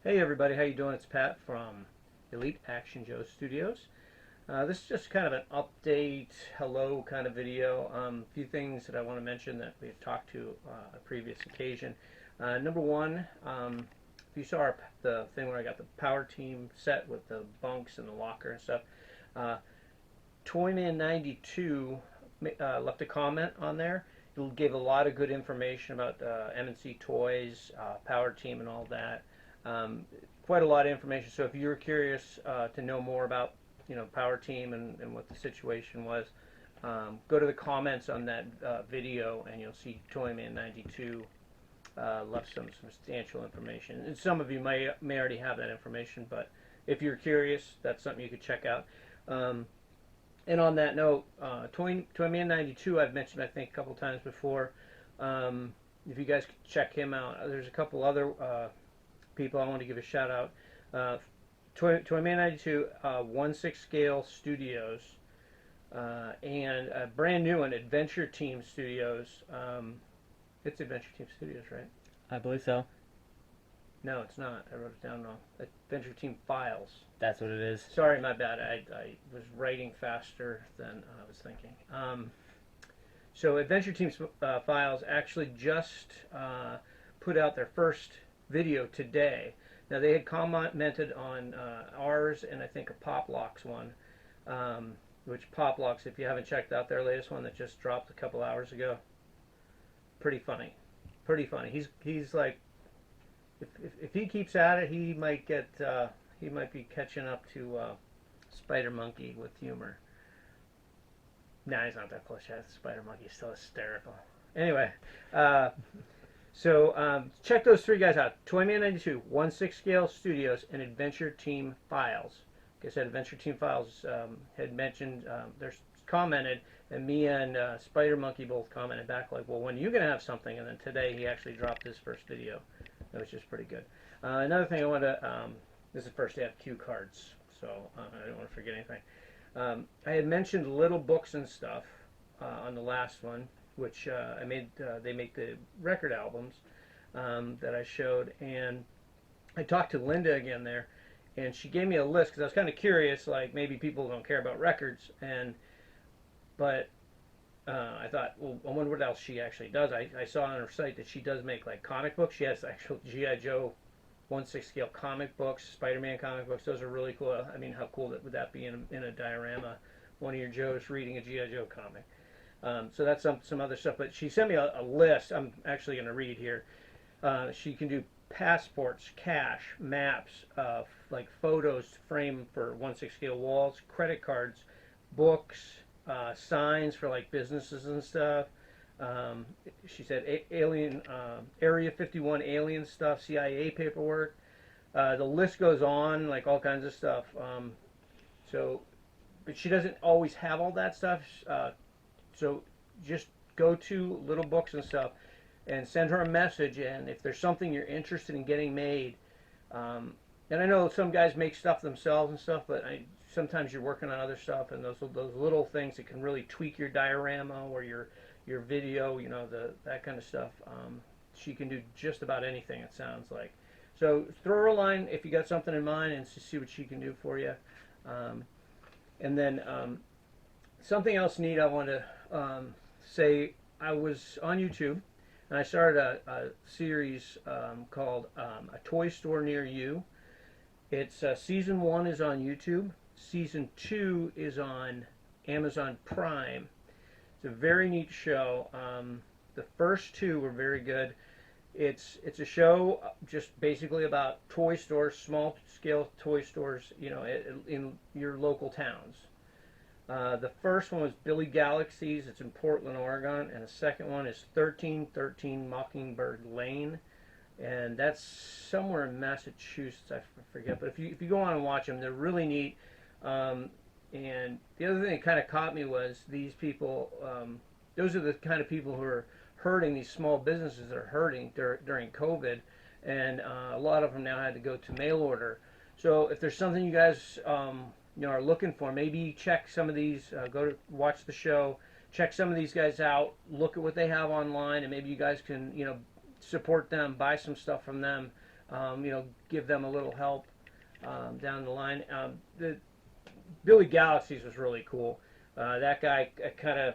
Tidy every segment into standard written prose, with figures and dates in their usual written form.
Hey everybody, how you doing? It's Pat from Elite Action Joe Studios. This is just kind of an update, hello kind of video. A few things that I want to mention that we've talked to a previous occasion. Number one, if you saw the thing where I got the power team set with the bunks and the locker and stuff, Toyman92 left a comment on there. It gave a lot of good information about M&C Toys, power team, and all that. Quite a lot of information. So if you're curious to know more about, Power Team and what the situation was, go to the comments on that video and you'll see Toyman92 left some substantial information. And some of you may already have that information, but if you're curious, that's something you could check out. And on that note, Toyman92 I've mentioned I think a couple times before. If you guys could check him out, there's a couple other people I want to give a shout out. Toyman92, 1/6 Scale Studios, and a brand new one, Adventure Team Studios. It's Adventure Team Studios, right? I believe so. No, it's not. I wrote it down wrong. Adventure Team Files. That's what it is. Sorry, my bad. I was writing faster than I was thinking. So Adventure Team Files actually just put out their first video today. Now they had commented on ours and I think a Poplocks one, which Poplocks, if you haven't checked out their latest one that just dropped a couple hours ago, pretty funny, pretty funny. He's like, if he keeps at it, he might be catching up to Spider Monkey with humor. Nah, he's not that close yet. Spider Monkey is still hysterical. Anyway. So check those three guys out. Toyman92, 1/6 Scale Studios, and Adventure Team Files. Like I said, Adventure Team Files had mentioned, they're commented, and me and Spider Monkey both commented back like, well, when are you going to have something? And then today he actually dropped his first video, which is pretty good. Another thing I want to, this is the first day I have cue cards, so I don't want to forget anything. I had mentioned Little Books and Stuff on the last one, which I made. They make the record albums that I showed, and I talked to Linda again there, and she gave me a list because I was kind of curious, like maybe people don't care about records, but I thought, well, I wonder what else she actually does. I saw on her site that she does make like comic books. She has actual GiJoe 1/6 Scale comic books, Spider-Man comic books. Those are really cool. I mean, how cool would that be in a diorama? One of your Joes reading a GiJoe comic. So that's some other stuff. But she sent me a list. I'm actually going to read here. She can do passports, cash, maps, like photos to frame for 1/6 Scale walls, credit cards, books, signs for like businesses and stuff. She said alien, Area 51 alien stuff, CIA paperwork. The list goes on, like all kinds of stuff. But she doesn't always have all that stuff. So just go to Little Books and Stuff and send her a message, and if there's something you're interested in getting made, and I know some guys make stuff themselves and stuff, but sometimes you're working on other stuff, and those little things that can really tweak your diorama or your video, that kind of stuff. She can do just about anything, it sounds like. So throw her a line if you got something in mind and see what she can do for you. And then something else neat I want to say, I was on YouTube and I started a series called A Toy Store Near You. It's season 1 is on YouTube. Season 2 is on Amazon Prime. It's a very neat show. The first 2 were very good. It's a show just basically about toy stores, small scale toy stores, in your local towns. The first one was Billy Galaxies. It's in Portland, Oregon, and the second one is 1313 Mockingbird Lane, and that's somewhere in Massachusetts. I forget, but if you go on and watch them, they're really neat. And the other thing that kind of caught me was these people. Those are the kind of people who are hurting. These small businesses that are hurting during COVID, and a lot of them now had to go to mail order. So if there's something you guys are looking for, maybe check some of these, go to watch the show, check some of these guys out, look at what they have online, and maybe you guys can support them, buy some stuff from them. give them a little help down the line. The Billy Galaxies was really cool. That guy, I kind of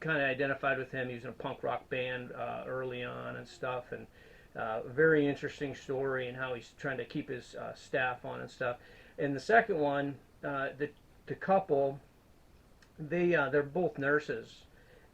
identified with him. He was in a punk rock band early on and stuff, and a very interesting story and how he's trying to keep his staff on and stuff. And the second one, the couple, they're both nurses,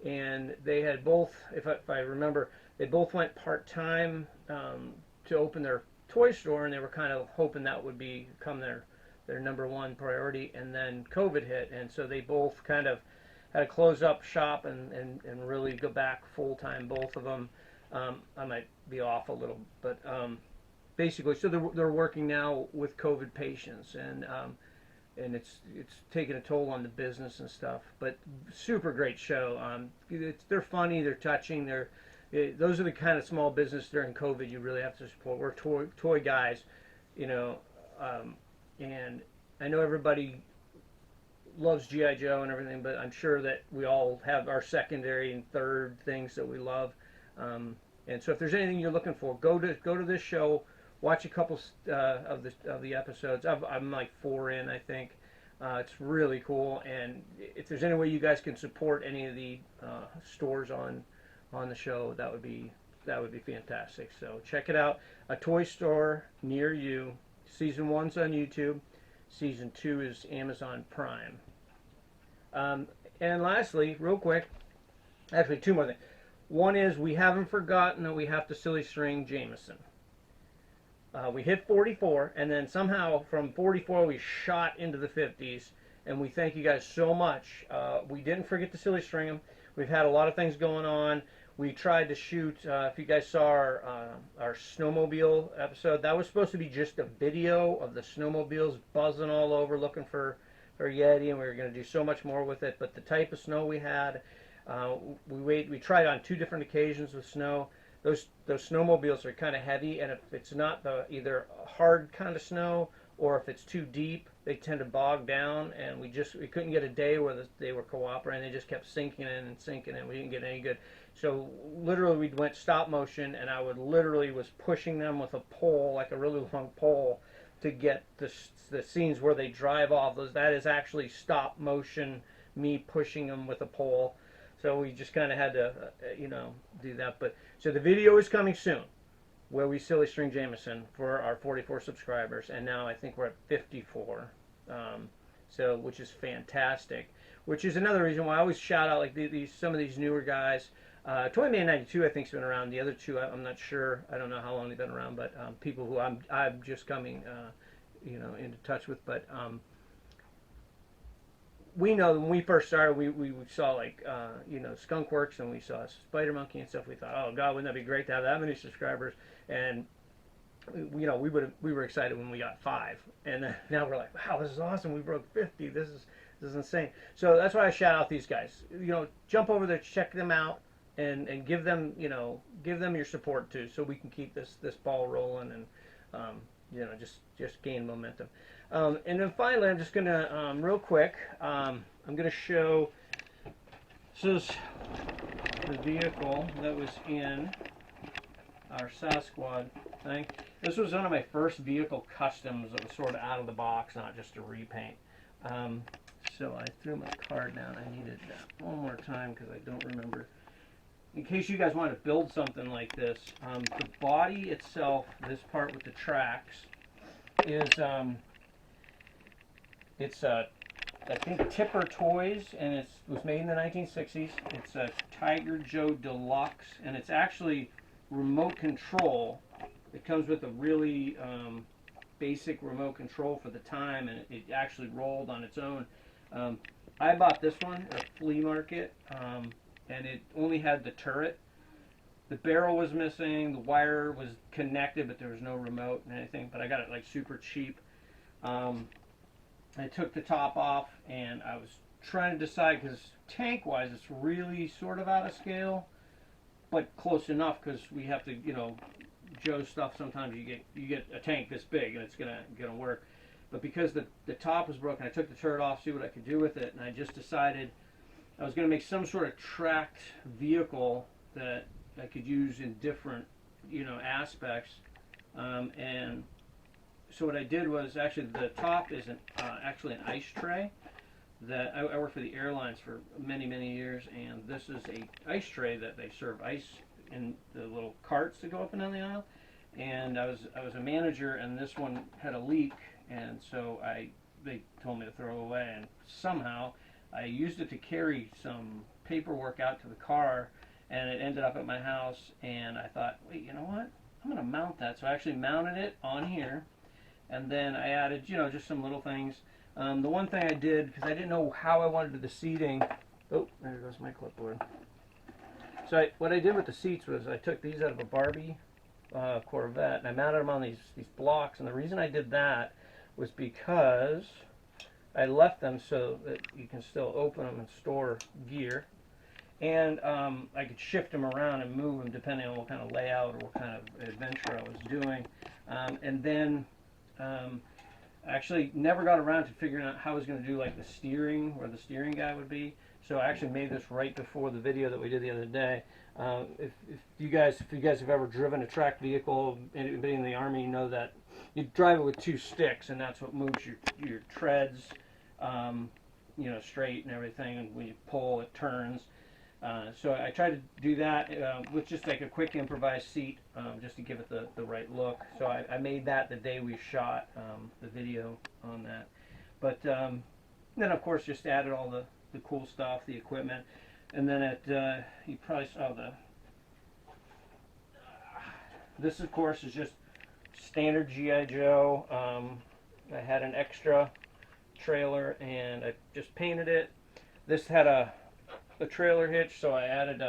and they had both, if I remember, they both went part-time to open their toy store, and they were kind of hoping that would become their number one priority. And then COVID hit, and so they both kind of had to close up shop and really go back full-time, both of them. I might be off a little, but basically, so they're working now with COVID patients, and it's taking a toll on the business and stuff. But super great show. They're funny, they're touching, those are the kind of small business during COVID you really have to support. We're toy guys, and I know everybody loves GiJoe and everything, but I'm sure that we all have our secondary and third things that we love. And so if there's anything you're looking for, go to this show, watch a couple of the episodes. I'm like 4 in, I think. It's really cool, and if there's any way you guys can support any of the stores on the show, that would be fantastic. So check it out. A toy store near you. Season 1's on YouTube. Season 2 is Amazon Prime. And lastly, real quick, actually 2 more things. One is we haven't forgotten that we have to silly string Jameson. We hit 44, and then somehow from 44 we shot into the 50s, and we thank you guys so much. We didn't forget to silly string them. We've had a lot of things going on. We tried to shoot, if you guys saw our snowmobile episode, that was supposed to be just a video of the snowmobiles buzzing all over looking for Yeti, and we were going to do so much more with it. But the type of snow we had, we tried on 2 different occasions with snow. Those snowmobiles are kind of heavy, and if it's not the either hard kind of snow or if it's too deep, they tend to bog down, and we couldn't get a day where they were cooperating. They just kept sinking in and sinking in. We didn't get any good. So literally we went stop motion, and I was pushing them with a pole, like a really long pole, to get the scenes where they drive off. That is actually stop motion, me pushing them with a pole. So we just kind of had to, do that. But so the video is coming soon, where we silly string Jameson for our 44 subscribers, and now I think we're at 54. Which is fantastic. Which is another reason why I always shout out like some of these newer guys. Toyman 92 I think's been around. The other 2 I'm not sure. I don't know how long they've been around, but people who I'm just coming into touch with. But we know when we first started, we saw like Skunkworks, and we saw SpiderMonkey and stuff. We thought, oh God, wouldn't that be great to have that many subscribers? And we were excited when we got 5, and then now we're like, wow, this is awesome. We broke 50. This is insane. So that's why I shout out these guys. Jump over there, check them out, and give them your support too, so we can keep this ball rolling and just gain momentum. And then finally, I'm just gonna real quick. I'm gonna show. This is the vehicle that was in our Sasquad thing. This was one of my first vehicle customs that was sort of out of the box, not just a repaint. So I threw my card down. I needed that one more time because I don't remember. In case you guys want to build something like this, the body itself, this part with the tracks, is I think Tipper Toys, and it was made in the 1960s. It's a Tiger Joe Deluxe, and it's actually remote control. It comes with a really basic remote control for the time, and it actually rolled on its own. I bought this one at a flea market, and it only had the turret. The barrel was missing, the wire was connected, but there was no remote and anything. But I got it like super cheap. I took the top off, and I was trying to decide, because tank-wise, it's really sort of out of scale, but close enough, because we have to, Joe stuff. Sometimes you get a tank this big, and it's gonna work. But because the top was broken, I took the turret off, see what I could do with it, and I just decided I was gonna make some sort of tracked vehicle that I could use in different, aspects. And so what I did was, actually the top is actually an ice tray. That I worked for the airlines for many, many years, and this is a ice tray that they serve ice in the little carts that go up and down the aisle. And I was a manager, and this one had a leak, and so they told me to throw it away, and somehow I used it to carry some paperwork out to the car, and it ended up at my house. And I thought, wait, you know what? I'm going to mount that. So I actually mounted it on here, and then I added, just some little things. The one thing I did, because I didn't know how I wanted the seating. Oh, there goes my clipboard. So what I did with the seats was I took these out of a Barbie Corvette, and I mounted them on these blocks. And the reason I did that was because I left them so that you can still open them and store gear. And I could shift them around and move them depending on what kind of layout or what kind of adventure I was doing. And then actually never got around to figuring out how I was going to do like the steering, where the steering guy would be. So I actually made this right before the video that we did the other day. If you guys have ever driven a tracked vehicle, anybody in the Army, you know that you drive it with two sticks, and that's what moves your treads, straight and everything. And when you pull, it turns. So I tried to do that with just like a quick improvised seat, just to give it the right look. So I made that the day we shot the video on that. But then, of course, just added all the cool stuff, the equipment. And then you probably saw this, of course, is just standard GiJoe. I had an extra trailer, and I just painted it. This had a trailer hitch, so I added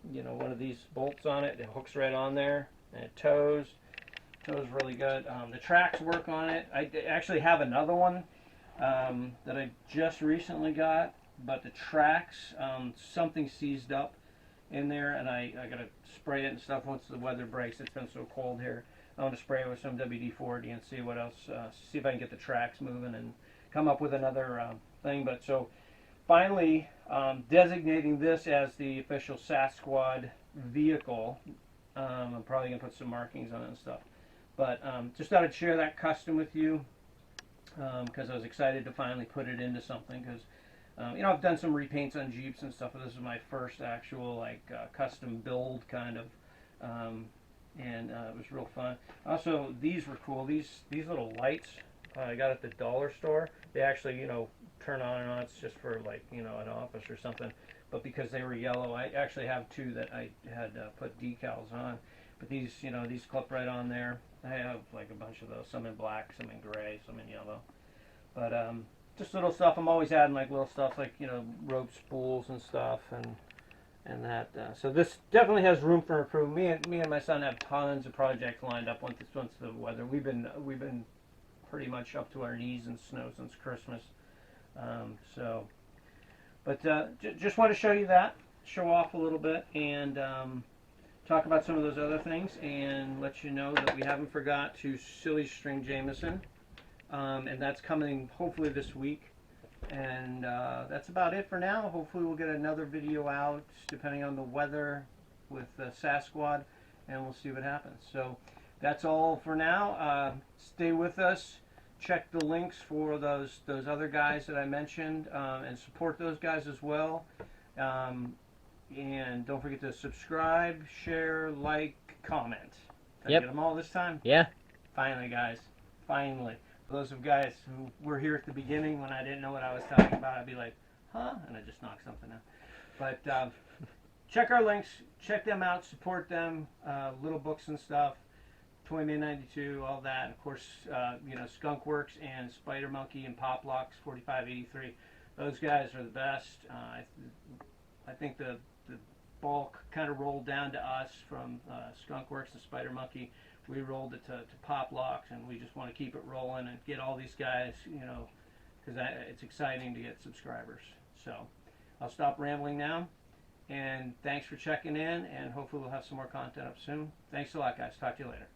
one of these bolts on it. It hooks right on there, and it tows really good. The tracks work on it. I actually have another one that I just recently got, but the tracks, something seized up in there, and I gotta spray it and stuff once the weather breaks. It's been so cold here. I want to spray it with some WD-40 and see what else, see if I can get the tracks moving and come up with another thing. But so finally, designating this as the official Sasquad vehicle. I'm probably going to put some markings on it and stuff. But just thought I'd share that custom with you, because I was excited to finally put it into something. Because I've done some repaints on Jeeps and stuff, but this is my first actual custom build kind of, and it was real fun. Also, these were cool. These little lights I got at the dollar store. They actually turn on and on. It's just for an office or something. But because they were yellow, I actually have two that I had put decals on. But these clip right on there. I have a bunch of those. Some in black, some in gray, some in yellow. But just little stuff. I'm always adding little stuff rope spools and stuff and that. So this definitely has room for improvement. Me and my son have tons of projects lined up once the weather. We've been pretty much up to our knees in snow since Christmas. Just want to show you that, show off a little bit, and talk about some of those other things, and let you know that we haven't forgot to Silly String Jameson, and that's coming hopefully this week. And that's about it for now. Hopefully we'll get another video out, depending on the weather, with Sasquad, and we'll see what happens. So that's all for now. Stay with us. Check the links for those other guys that I mentioned, and support those guys as well. And don't forget to subscribe, share, like, comment. Did I get them all this time? Yeah. Finally, guys. Finally. For those of guys who were here at the beginning when I didn't know what I was talking about, I'd be like, huh? And I just knocked something out. But check our links. Check them out. Support them. Little Books and Stuff. Toyman 92, all that. And of course, Skunkworks and SpiderMonkey and Poplocks 4583. Those guys are the best. I think the bulk kind of rolled down to us from Skunkworks and SpiderMonkey. We rolled it to Poplocks, and we just want to keep it rolling and get all these guys, because it's exciting to get subscribers. So I'll stop rambling now, and thanks for checking in, and hopefully we'll have some more content up soon. Thanks a lot, guys. Talk to you later.